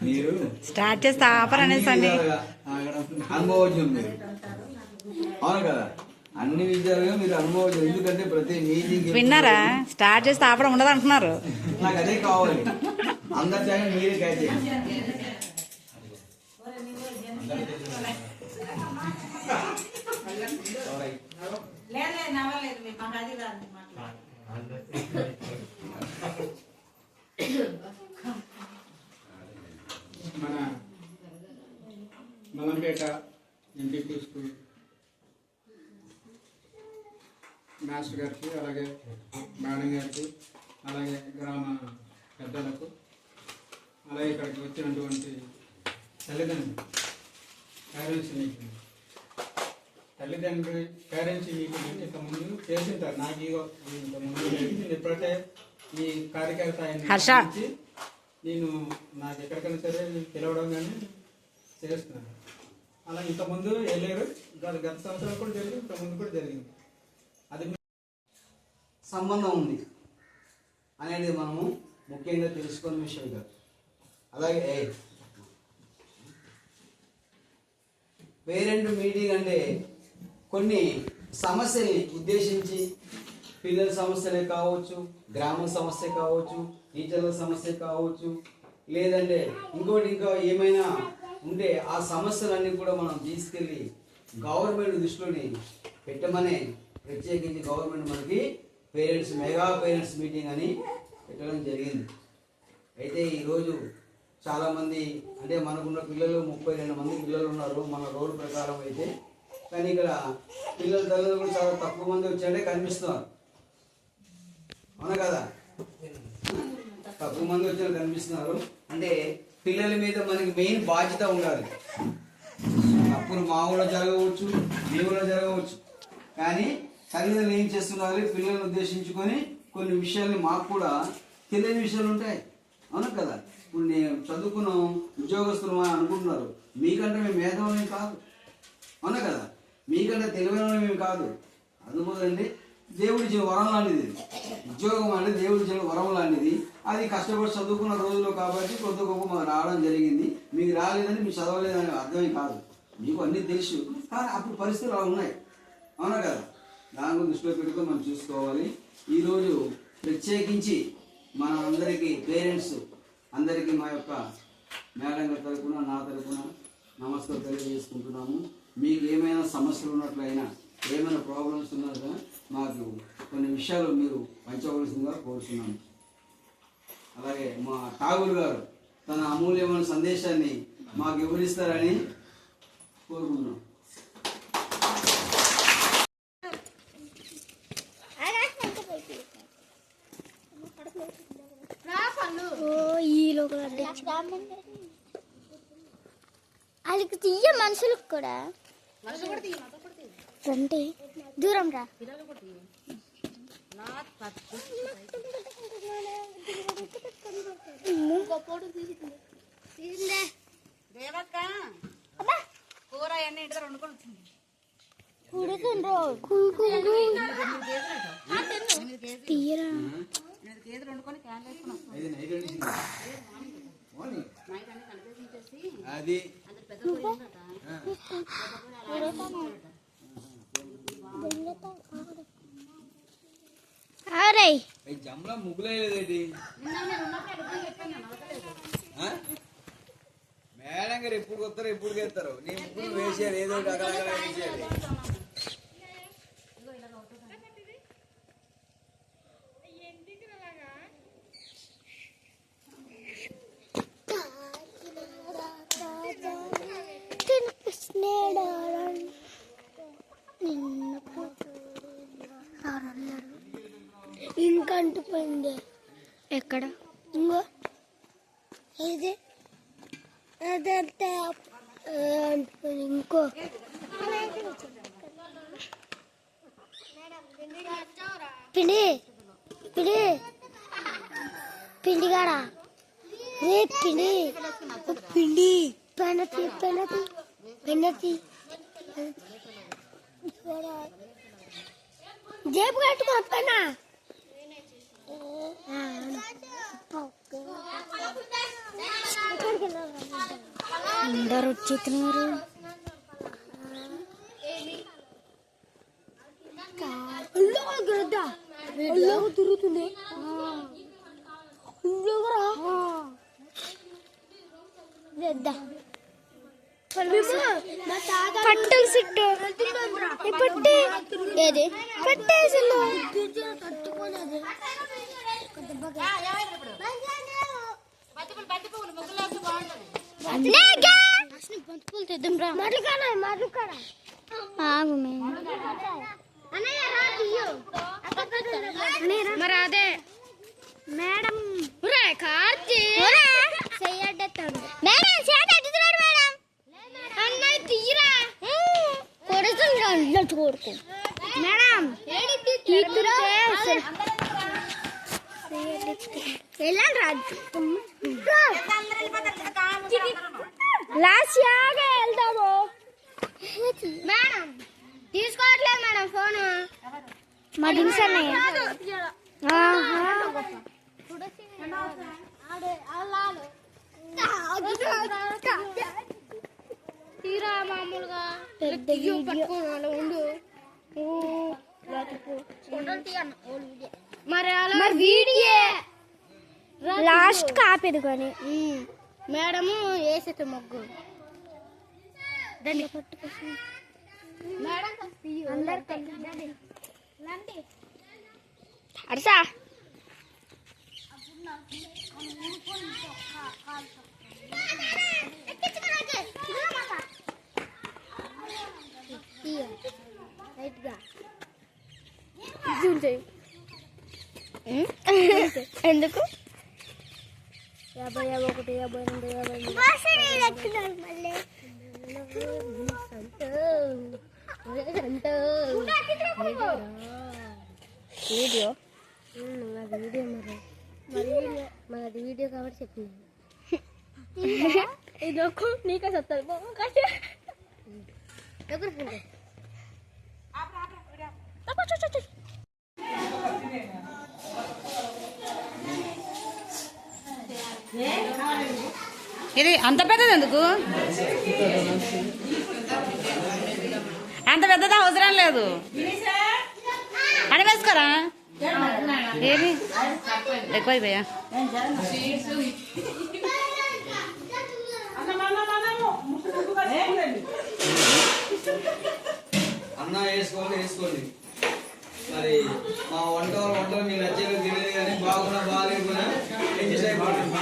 మీరు స్టార్ట్ చేస్తే ఆపర్ అనేసి అనుభవజ్ఞం మీరు, అవును కదా? అన్ని విద్యాలుగా మీరు అనుభవం. ఎందుకంటే ప్రతి మీటింగ్ విన్నారా? స్టార్ట్ చేస్తే ఆపడం ఉండదు అంటున్నారు. నాకు అదే కావాలి. అందరి టైం మీరే క్యాచ్ చేయండి. మన మలంపేట ఎంపీపీ స్కూల్ మాస్టర్ గారికి, అలాగే మేడం గారికి, అలాగే గ్రామ పెద్దలకు, అలాగే ఇక్కడికి వచ్చినటువంటి తల్లిదండ్రులు, పేరెంట్స్ మీటింగ్, పేరెంట్స్ మీటింగ్ అంటే ఇంతకుముందు చేసింటారు. నాకు ఇంతకుముందు నేను ఎప్పుడైతే ఈ కార్యకర్త ఆయన నేను నాకు ఎక్కడికైనా సరే పిలవడం కానీ చేస్తున్నాను. అలా ఇంతకుముందు వెళ్ళారు, గత సంవత్సరాలు కూడా జరిగింది, ఇంతకుముందు కూడా జరిగింది. అది సంబంధం ఉంది అనేది మనము ముఖ్యంగా తెలుసుకునే విషయం కాదు. అలాగే పేరెంట్ మీటింగ్ అంటే కొన్ని సమస్యల్ని ఉద్దేశించి, పిల్లల సమస్యలే కావచ్చు, గ్రామ సమస్య కావచ్చు, టీచర్ల సమస్య కావచ్చు, లేదంటే ఇంకోటి ఇంకా ఏమైనా ఉంటే ఆ సమస్యలన్నీ కూడా మనం తీసుకెళ్ళి గవర్నమెంట్ దృష్టిలోని పెట్టమనే ప్రత్యేకించి గవర్నమెంట్ మనకి మెగా పేరెంట్స్ మీటింగ్ అని పెట్టడం జరిగింది. అయితే ఈరోజు చాలామంది, అంటే మనకున్న పిల్లలు 32 మంది పిల్లలు ఉన్నారు మన రోల్ ప్రకారం అయితే. కానీ ఇక్కడ పిల్లల తల్లిదండ్రులు కూడా చాలా తక్కువ మంది వచ్చాడే కనిపిస్తున్నారు, అవునా కదా? తక్కువ మంది వచ్చిన కనిపిస్తున్నారు. అంటే పిల్లల మీద మనకి మెయిన్ బాధ్యత ఉండాలి. తప్పులు మా ఊళ్ళో జరగవచ్చు, మీ ఊళ్ళో జరగవచ్చు, కానీ తల్లిదండ్రులు ఏం చేస్తున్నారు? పిల్లలను ఉద్దేశించుకొని కొన్ని విషయాల్ని, మాకు కూడా తెలియని విషయాలు ఉంటాయి, అవును కదా? ఇప్పుడు నేను చదువుకున్న ఉద్యోగస్తులు అనుకుంటున్నారు, మీకంటే మేము మేధావులేం కాదు, అవునా కదా? మీకంటే తెలివైన మేము కాదు. అందుకోదండి దేవుడిచ్చిన వరం లాంటిది. ఉద్యోగం అంటే దేవుడిచ్చిన వరం లాంటిది. అది కష్టపడి చదువుకున్న రోజుల్లో కాబట్టి కొద్ది గొప్ప మాకు రావడం జరిగింది. మీకు రాలేదని, మీకు చదవలేదని అర్థమే కాదు. మీకు అన్నీ తెలుసు, కానీ అప్పుడు పరిస్థితులు అలా ఉన్నాయి, అవునా కదా? దాని దృష్టిలో పెట్టుకొని మనం చూసుకోవాలి. ఈరోజు ప్రత్యేకించి మన అందరికీ పేరెంట్స్ అందరికీ మా యొక్క మేడం గారి తరఫున, నా తరఫున నమస్కారం తెలియజేసుకుంటున్నాము. మీకు ఏమైనా సమస్యలు ఉన్నట్లయినా, ఏమైనా ప్రాబ్లమ్స్ ఉన్నట్లయినా మాకు కొన్ని విషయాలు మీరు పంచవలసిందిగా కోరుతున్నాము. అలాగే మా ఠాగూర్ గారు తన అమూల్యమైన సందేశాన్ని మాకు వివరిస్తారని కోరుకుంటున్నాం. వాళ్ళకి తీయ మనుషులకు కూడా రండి, దూరం రా. కూర అన్నీ ఇంటి వండుకొని వచ్చింది. తీయరా కేజీలు వండుకొని క్యాన్ వేసుకున్నాం. అది జమ్లా ముగ్గులేదేటి మేడం గారు ఎప్పుడు కొత్తారో ఎప్పుడు చేస్తారు. నీ ముగ్గులు వేసారు, ఏదో ఒకటి అక్కడ వేసారు. ఇంకా అంటుపోయింది. ఎక్కడ? ఇంకో ఇది అదంతా అంటుపోయింది. ఇంకో పిండి పిండి పిండిగాడా రే పిండి పిండి పెనతి పెనతి పెనతి జేబు కట్టుకో పెనా అందరు వచ్చేస్తున్నారు. తిరుగుతుంది పట్టు సిట్టు పట్టి ఏది పట్టేసిందో బంతిపూలు తెద్దాం రా. మరి అదే మేడం కార్తీ మేడం అన్నయ్య తీయరా కొడుతుంది చూడుకో మేడం లాస్ట్ యాగా వెళ్దాము మేడం. తీసుకోవట్లేదు మేడం ఫోన్ మా డింగ్స్ అన్నయ్య. తీరా మామూలుగా మరి వీడియో లాస్ట్ కాపేది కానీ మేడము వేసేట మొగ్గు దాన్ని పట్టుకొచ్చి అర్సా ఎందుకు 50, 51, 52, 53 వీడియో మాది వీడియో కాబట్టి చెప్పింది. ఇదొక నీకే సత్తారు ఇది అంత పెద్దది ఎందుకు? అంత పెద్దది అవసరం లేదు అని వేసుకోరా. ఏమి ఎక్కువైపోయా? అన్న వేసుకోండి. మరి మా వంటలు మీకు నచ్చేది తెలియదు కానీ బాగున్నా బాగాలేకున్నా ఎంజాయ్ అయిపోతుంది.